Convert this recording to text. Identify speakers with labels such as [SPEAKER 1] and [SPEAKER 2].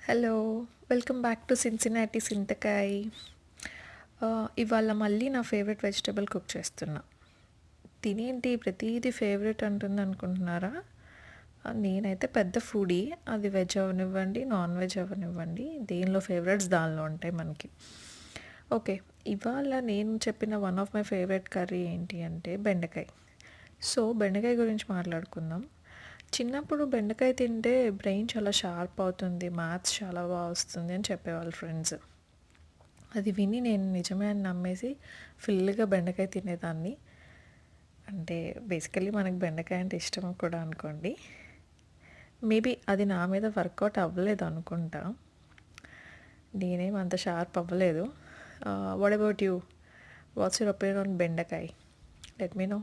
[SPEAKER 1] Hello! Welcome back to Cincinnati సింతకాయ్. ఇవాళ మళ్ళీ నా ఫేవరెట్ వెజిటబుల్ కుక్ చేస్తున్నా. తినేంటి ప్రతీది ఫేవరెట్ అంటుందనుకుంటున్నారా? నేనైతే పెద్ద ఫుడీ. అది వెజ్ అవ్వనివ్వండి, నాన్ వెజ్ అవ్వనివ్వండి, దేనిలో ఫేవరెట్స్ దానిలో ఉంటాయి మనకి. ఓకే. ఇవాళ నేను చెప్పిన one of my favourite curry ఏంటి అంటే బెండకాయ. సో, బెండకాయ గురించి మాట్లాడుకుందాం. చిన్నప్పుడు బెండకాయ తింటే బ్రెయిన్ చాలా షార్ప్ అవుతుంది, మ్యాథ్స్ చాలా బాగా వస్తుంది అని చెప్పేవాళ్ళు ఫ్రెండ్స్. అది విని నేను నిజమే అని నమ్మేసి ఫుల్గా బెండకాయ తినేదాన్ని. అంటే బేసికలీ మనకు బెండకాయ అంటే ఇష్టం కూడా అనుకోండి. మేబీ అది నా మీద వర్కౌట్ అవ్వలేదు అనుకుంటా. నేనేం అంత షార్ప్ అవ్వలేదు. What about you? What's your opinion on bendakaya? Let me no.